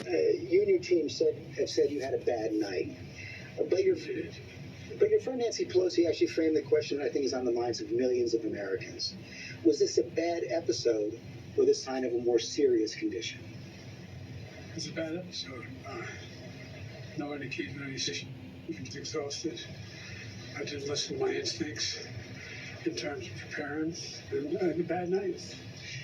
You and your team have said you had a bad night, but your friend Nancy Pelosi actually framed the question that I think is on the minds of millions of Americans. Was this a bad episode or the sign of a more serious condition? It's a bad episode. No indication of any decision. He was exhausted. I didn't listen to my instincts in terms of preparing, and I had a bad night.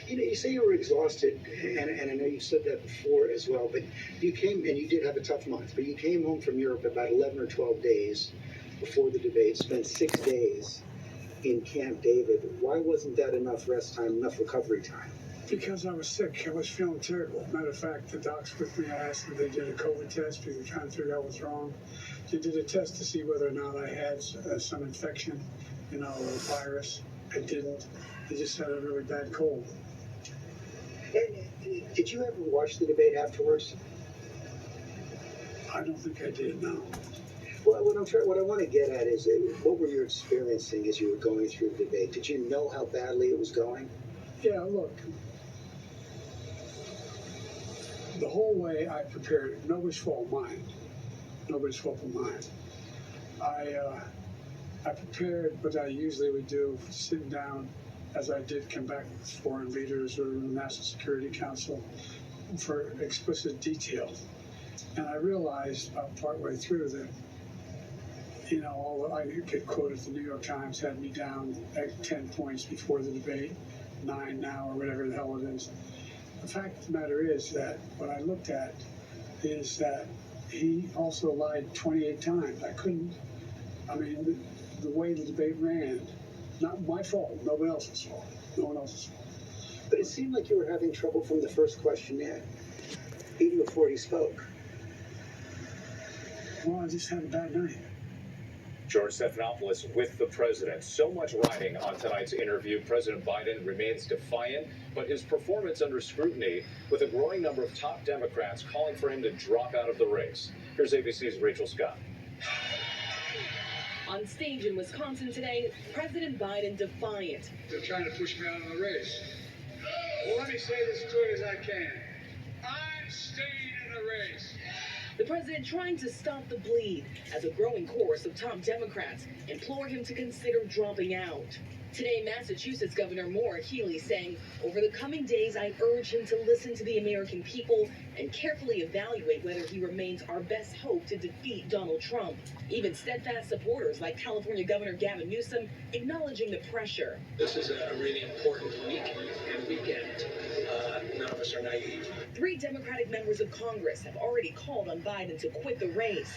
You say you were exhausted, and I know you said that before as well, but you came, and you did have a tough month, but you came home from Europe about 11 or 12 days before the debate, spent 6 days in Camp David. Why wasn't that enough rest time, enough recovery time? Because I was sick. I was feeling terrible. Matter of fact, the docs with me, I asked them, they did a COVID test. We were trying to figure out what's wrong. They did a test to see whether or not I had some infection, a virus. I didn't. I just had a really bad cold. And did you ever watch the debate afterwards? I don't think I did, no. Well, what I want to get at is, what were you experiencing as you were going through the debate? Did you know how badly it was going? Yeah, look. The whole way I prepared, nobody's fault mine. Nobody's fault but mine. I prepared what I usually would do, sitting down, as I did come back with foreign leaders or the National Security Council, for explicit detail. And I realized partway through that, I get quoted, the New York Times had me down at 10 points before the debate, 9 now, or whatever the hell it is. The fact of the matter is that what I looked at is that he also lied 28 times. The way the debate ran, not my fault, nobody else's fault. No one else's fault. But it seemed like you were having trouble from the first question in, even before he spoke. Well, I just had a bad night. George Stephanopoulos with the president. So much riding on tonight's interview. President Biden remains defiant, but his performance under scrutiny, with a growing number of top Democrats calling for him to drop out of the race. Here's ABC's Rachel Scott. On stage in Wisconsin today, President Biden defiant. They're trying to push me out of the race. Well, let me say this as clear as I can. I'm staying in the race. The president trying to stop the bleed as a growing chorus of top Democrats implore him to consider dropping out. Today, Massachusetts Governor Maura Healey saying, over the coming days, I urge him to listen to the American people and carefully evaluate whether he remains our best hope to defeat Donald Trump. Even steadfast supporters like California Governor Gavin Newsom acknowledging the pressure. This is a really important week and weekend. None of us are naive. 3 Democratic members of Congress have already called on Biden to quit the race.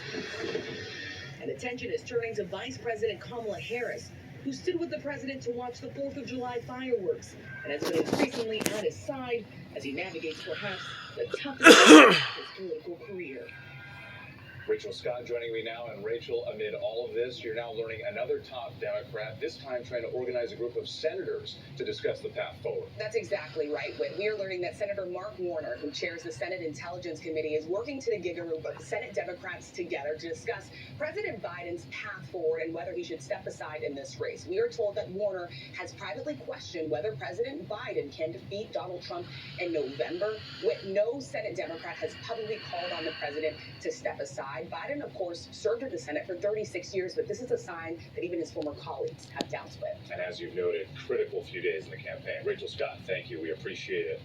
And attention is turning to Vice President Kamala Harris, who stood with the president to watch the 4th of July fireworks and has been increasingly at his side as he navigates perhaps the toughest of his political career. Rachel Scott joining me now. And Rachel, amid all of this, you're now learning another top Democrat, this time trying to organize a group of senators to discuss the path forward. That's exactly right, Whit. We are learning that Senator Mark Warner, who chairs the Senate Intelligence Committee, is working to get a group of Senate Democrats together to discuss President Biden's path forward and whether he should step aside in this race. We are told that Warner has privately questioned whether President Biden can defeat Donald Trump in November. Whit, no Senate Democrat has publicly called on the president to step aside. Biden, of course, served in the Senate for 36 years, but this is a sign that even his former colleagues have doubts with. And as you've noted, critical few days in the campaign. Rachel Scott, thank you. We appreciate it.